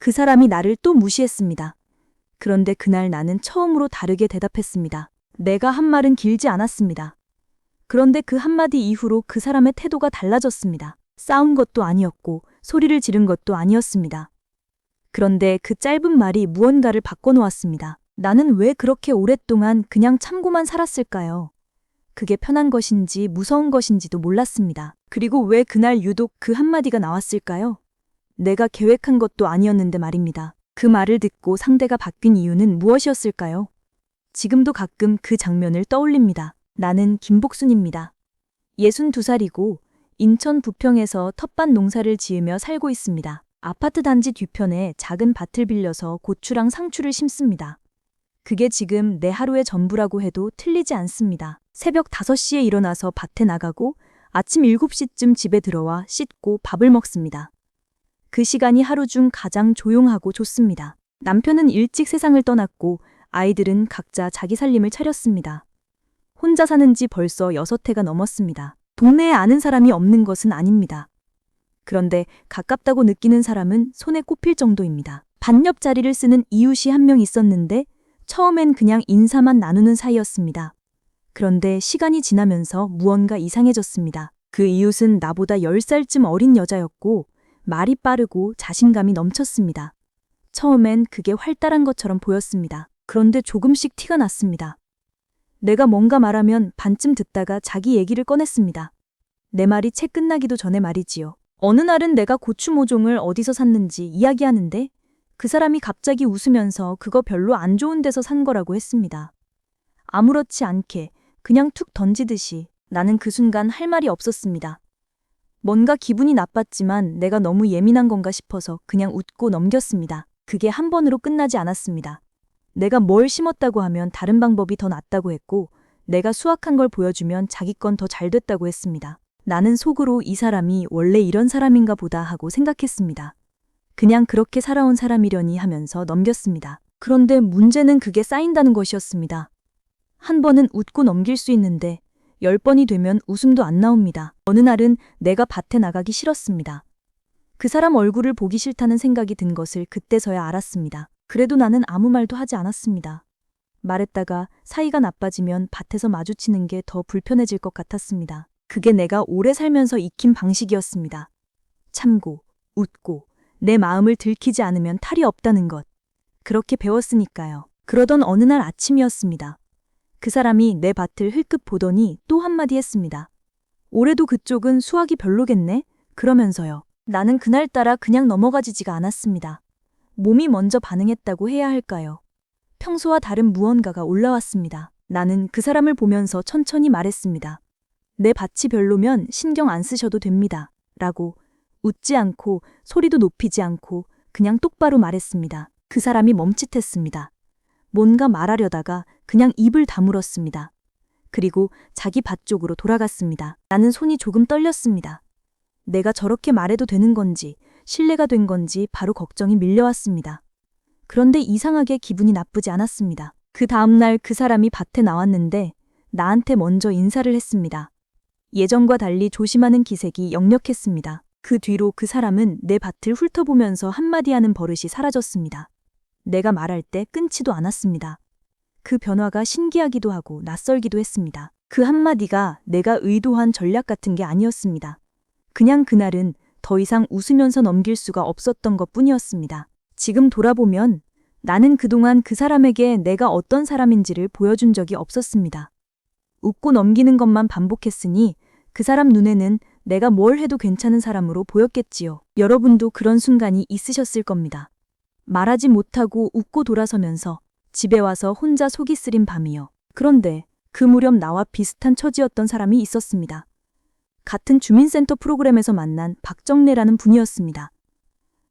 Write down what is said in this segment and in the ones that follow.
그 사람이 나를 또 무시했습니다. 그런데 그날 나는 처음으로 다르게 대답했습니다. 내가 한 말은 길지 않았습니다. 그런데 그 한마디 이후로 그 사람의 태도가 달라졌습니다. 싸운 것도 아니었고 소리를 지른 것도 아니었습니다. 그런데 그 짧은 말이 무언가를 바꿔놓았습니다. 나는 왜 그렇게 오랫동안 그냥 참고만 살았을까요? 그게 편한 것인지 무서운 것인지도 몰랐습니다. 그리고 왜 그날 유독 그 한마디가 나왔을까요? 내가 계획한 것도 아니었는데 말입니다. 그 말을 듣고 상대가 바뀐 이유는 무엇이었을까요? 지금도 가끔 그 장면을 떠올립니다. 나는 김복순입니다. 62살이고 인천 부평에서 텃밭 농사를 지으며 살고 있습니다. 아파트 단지 뒤편에 작은 밭을 빌려서 고추랑 상추를 심습니다. 그게 지금 내 하루의 전부라고 해도 틀리지 않습니다. 새벽 5시에 일어나서 밭에 나가고 아침 7시쯤 집에 들어와 씻고 밥을 먹습니다. 그 시간이 하루 중 가장 조용하고 좋습니다. 남편은 일찍 세상을 떠났고 아이들은 각자 자기 살림을 차렸습니다. 혼자 사는 지 벌써 6해가 넘었습니다. 동네에 아는 사람이 없는 것은 아닙니다. 그런데 가깝다고 느끼는 사람은 손에 꼽힐 정도입니다. 밭 옆자리를 쓰는 이웃이 한 명 있었는데 처음엔 그냥 인사만 나누는 사이였습니다. 그런데 시간이 지나면서 무언가 이상해졌습니다. 그 이웃은 나보다 10살쯤 어린 여자였고 말이 빠르고 자신감이 넘쳤습니다. 처음엔 그게 활달한 것처럼 보였습니다. 그런데 조금씩 티가 났습니다. 내가 뭔가 말하면 반쯤 듣다가 자기 얘기를 꺼냈습니다. 내 말이 채 끝나기도 전에 말이지요. 어느 날은 내가 고추 모종을 어디서 샀는지 이야기하는데 그 사람이 갑자기 웃으면서 그거 별로 안 좋은 데서 산 거라고 했습니다. 아무렇지 않게 그냥 툭 던지듯이. 나는 그 순간 할 말이 없었습니다. 뭔가 기분이 나빴지만 내가 너무 예민한 건가 싶어서 그냥 웃고 넘겼습니다. 그게 한 번으로 끝나지 않았습니다. 내가 뭘 심었다고 하면 다른 방법이 더 낫다고 했고 내가 수확한 걸 보여주면 자기 건 더 잘 됐다고 했습니다. 나는 속으로 이 사람이 원래 이런 사람인가 보다 하고 생각했습니다. 그냥 그렇게 살아온 사람이려니 하면서 넘겼습니다. 그런데 문제는 그게 쌓인다는 것이었습니다. 한 번은 웃고 넘길 수 있는데 10번이 되면 웃음도 안 나옵니다. 어느 날은 내가 밭에 나가기 싫었습니다. 그 사람 얼굴을 보기 싫다는 생각이 든 것을 그때서야 알았습니다. 그래도 나는 아무 말도 하지 않았습니다. 말했다가 사이가 나빠지면 밭에서 마주치는 게 더 불편해질 것 같았습니다. 그게 내가 오래 살면서 익힌 방식이었습니다. 참고, 웃고, 내 마음을 들키지 않으면 탈이 없다는 것. 그렇게 배웠으니까요. 그러던 어느 날 아침이었습니다. 그 사람이 내 밭을 흘끗 보더니 또 한마디 했습니다. 올해도 그쪽은 수확이 별로겠네? 그러면서요. 나는 그날따라 그냥 넘어가지지가 않았습니다. 몸이 먼저 반응했다고 해야 할까요? 평소와 다른 무언가가 올라왔습니다. 나는 그 사람을 보면서 천천히 말했습니다. 내 밭이 별로면 신경 안 쓰셔도 됩니다. 라고 웃지 않고 소리도 높이지 않고 그냥 똑바로 말했습니다. 그 사람이 멈칫했습니다. 뭔가 말하려다가 그냥 입을 다물었습니다. 그리고 자기 밭 쪽으로 돌아갔습니다. 나는 손이 조금 떨렸습니다. 내가 저렇게 말해도 되는 건지 신뢰가 된 건지 바로 걱정이 밀려왔습니다. 그런데 이상하게 기분이 나쁘지 않았습니다. 그 다음날 그 사람이 밭에 나왔는데 나한테 먼저 인사를 했습니다. 예전과 달리 조심하는 기색이 역력했습니다. 그 뒤로 그 사람은 내 밭을 훑어보면서 한마디 하는 버릇이 사라졌습니다. 내가 말할 때 끊지도 않았습니다. 그 변화가 신기하기도 하고 낯설기도 했습니다. 그 한마디가 내가 의도한 전략 같은 게 아니었습니다. 그냥 그날은 더 이상 웃으면서 넘길 수가 없었던 것뿐이었습니다. 지금 돌아보면 나는 그동안 그 사람에게 내가 어떤 사람인지를 보여준 적이 없었습니다. 웃고 넘기는 것만 반복했으니 그 사람 눈에는 내가 뭘 해도 괜찮은 사람으로 보였겠지요. 여러분도 그런 순간이 있으셨을 겁니다. 말하지 못하고 웃고 돌아서면서 집에 와서 혼자 속이 쓰린 밤이요. 그런데 그 무렵 나와 비슷한 처지였던 사람이 있었습니다. 같은 주민센터 프로그램에서 만난 박정래라는 분이었습니다.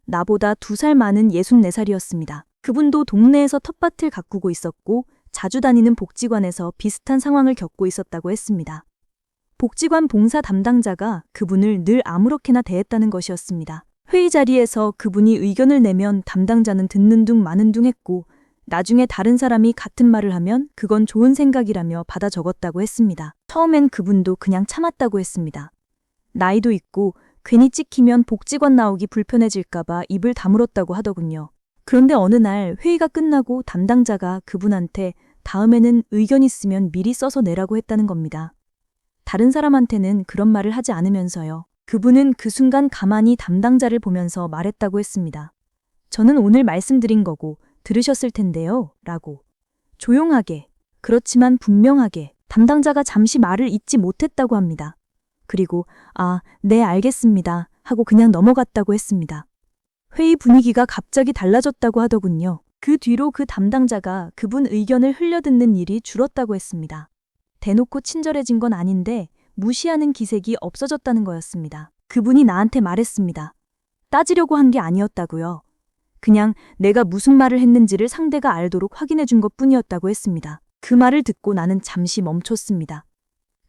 나보다 2살 많은 64살이었습니다. 그분도 동네에서 텃밭을 가꾸고 있었고 자주 다니는 복지관에서 비슷한 상황을 겪고 있었다고 했습니다. 복지관 봉사 담당자가 그분을 늘 아무렇게나 대했다는 것이었습니다. 회의 자리에서 그분이 의견을 내면 담당자는 듣는 둥 마는 둥 했고 나중에 다른 사람이 같은 말을 하면 그건 좋은 생각이라며 받아 적었다고 했습니다. 처음엔 그분도 그냥 참았다고 했습니다. 나이도 있고 괜히 찍히면 복지관 나오기 불편해질까봐 입을 다물었다고 하더군요. 그런데 어느 날 회의가 끝나고 담당자가 그분한테 다음에는 의견 있으면 미리 써서 내라고 했다는 겁니다. 다른 사람한테는 그런 말을 하지 않으면서요. 그분은 그 순간 가만히 담당자를 보면서 말했다고 했습니다. 저는 오늘 말씀드린 거고 들으셨을 텐데요. 라고. 조용하게, 그렇지만 분명하게 담당자가 잠시 말을 잇지 못했다고 합니다. 그리고 네 알겠습니다 하고 그냥 넘어갔다고 했습니다. 회의 분위기가 갑자기 달라졌다고 하더군요. 그 뒤로 그 담당자가 그분 의견을 흘려듣는 일이 줄었다고 했습니다. 대놓고 친절해진 건 아닌데 무시하는 기색이 없어졌다는 거였습니다. 그분이 나한테 말했습니다. 따지려고 한 게 아니었다고요. 그냥 내가 무슨 말을 했는지를 상대가 알도록 확인해 준 것뿐이었다고 했습니다. 그 말을 듣고 나는 잠시 멈췄습니다.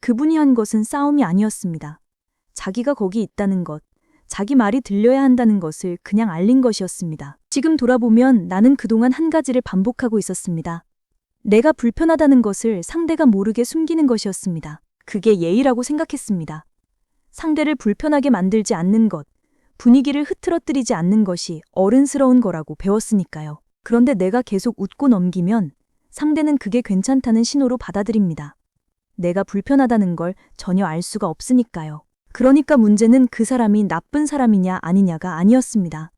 그분이 한 것은 싸움이 아니었습니다. 자기가 거기 있다는 것, 자기 말이 들려야 한다는 것을 그냥 알린 것이었습니다. 지금 돌아보면 나는 그동안 한 가지를 반복하고 있었습니다. 내가 불편하다는 것을 상대가 모르게 숨기는 것이었습니다. 그게 예의라고 생각했습니다. 상대를 불편하게 만들지 않는 것, 분위기를 흐트러뜨리지 않는 것이 어른스러운 거라고 배웠으니까요. 그런데 내가 계속 웃고 넘기면 상대는 그게 괜찮다는 신호로 받아들입니다. 내가 불편하다는 걸 전혀 알 수가 없으니까요. 그러니까 문제는 그 사람이 나쁜 사람이냐 아니냐가 아니었습니다.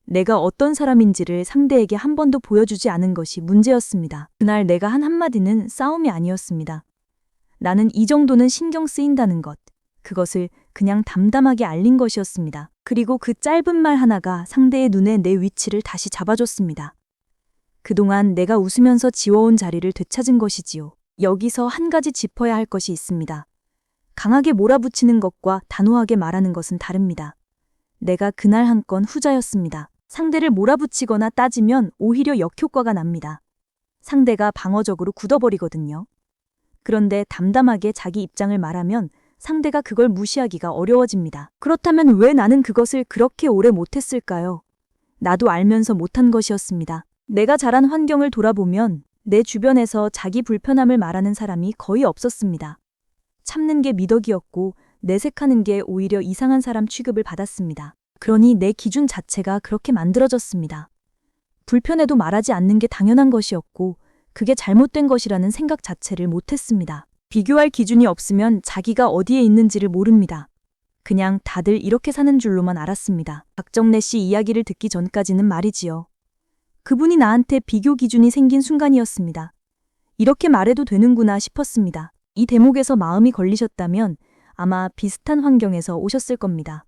내가 어떤 사람인지를 상대에게 한 번도 보여주지 않은 것이 문제였습니다. 그날 내가 한 한마디는 싸움이 아니었습니다. 나는 이 정도는 신경 쓰인다는 것, 그것을 그냥 담담하게 알린 것이었습니다. 그리고 그 짧은 말 하나가 상대의 눈에 내 위치를 다시 잡아줬습니다. 그동안 내가 웃으면서 지워온 자리를 되찾은 것이지요. 여기서 한 가지 짚어야 할 것이 있습니다. 강하게 몰아붙이는 것과 단호하게 말하는 것은 다릅니다. 내가 그날 한 건 후자였습니다. 상대를 몰아붙이거나 따지면 오히려 역효과가 납니다. 상대가 방어적으로 굳어버리거든요. 그런데 담담하게 자기 입장을 말하면 상대가 그걸 무시하기가 어려워집니다. 그렇다면 왜 나는 그것을 그렇게 오래 못했을까요? 나도 알면서 못한 것이었습니다. 내가 자란 환경을 돌아보면 내 주변에서 자기 불편함을 말하는 사람이 거의 없었습니다. 참는 게 미덕이었고 내색하는 게 오히려 이상한 사람 취급을 받았습니다. 그러니 내 기준 자체가 그렇게 만들어졌습니다. 불편해도 말하지 않는 게 당연한 것이었고 그게 잘못된 것이라는 생각 자체를 못했습니다. 비교할 기준이 없으면 자기가 어디에 있는지를 모릅니다. 그냥 다들 이렇게 사는 줄로만 알았습니다. 박정래 씨 이야기를 듣기 전까지는 말이지요. 그분이 나한테 비교 기준이 생긴 순간이었습니다. 이렇게 말해도 되는구나 싶었습니다. 이 대목에서 마음이 걸리셨다면 아마 비슷한 환경에서 오셨을 겁니다.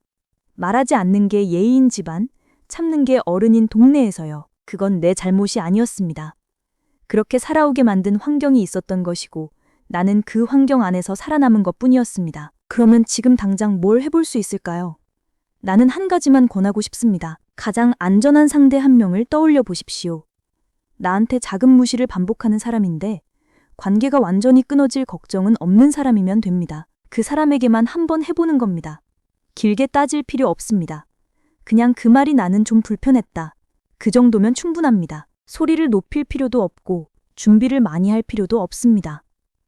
말하지 않는 게 예의인 집안, 참는 게 어른인 동네에서요. 그건 내 잘못이 아니었습니다. 그렇게 살아오게 만든 환경이 있었던 것이고 나는 그 환경 안에서 살아남은 것뿐이었습니다. 그러면 지금 당장 뭘 해볼 수 있을까요? 나는 한 가지만 권하고 싶습니다. 가장 안전한 상대 한 명을 떠올려 보십시오. 나한테 작은 무시를 반복하는 사람인데 관계가 완전히 끊어질 걱정은 없는 사람이면 됩니다. 그 사람에게만 한번 해보는 겁니다. 길게 따질 필요 없습니다. 그냥 그 말이 나는 좀 불편했다. 그 정도면 충분합니다. 소리를 높일 필요도 없고 준비를 많이 할 필요도 없습니다.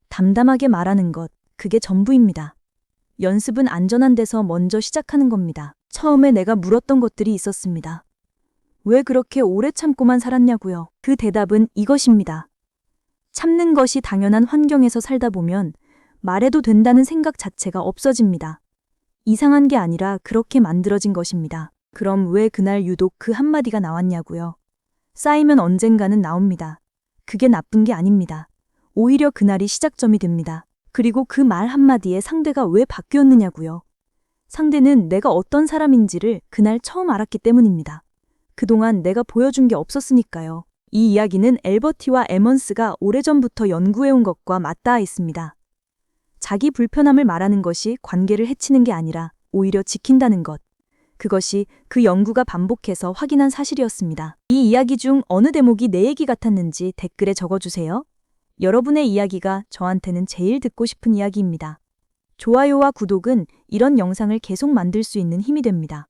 담담하게 말하는 것, 그게 전부입니다. 연습은 안전한 데서 먼저 시작하는 겁니다. 처음에 내가 물었던 것들이 있었습니다. 왜 그렇게 오래 참고만 살았냐고요? 그 대답은 이것입니다. 참는 것이 당연한 환경에서 살다 보면 말해도 된다는 생각 자체가 없어집니다. 이상한 게 아니라 그렇게 만들어진 것입니다. 그럼 왜 그날 유독 그 한마디가 나왔냐고요? 쌓이면 언젠가는 나옵니다. 그게 나쁜 게 아닙니다. 오히려 그날이 시작점이 됩니다. 그리고 그 말 한마디에 상대가 왜 바뀌었느냐고요? 상대는 내가 어떤 사람인지를 그날 처음 알았기 때문입니다. 그동안 내가 보여준 게 없었으니까요. 이 이야기는 엘버티와 에먼스가 오래전부터 연구해온 것과 맞닿아 있습니다. 자기 불편함을 말하는 것이 관계를 해치는 게 아니라 오히려 지킨다는 것. 그것이 그 연구가 반복해서 확인한 사실이었습니다. 이 이야기 중 어느 대목이 내 얘기 같았는지 댓글에 적어주세요. 여러분의 이야기가 저한테는 제일 듣고 싶은 이야기입니다. 좋아요와 구독은 이런 영상을 계속 만들 수 있는 힘이 됩니다.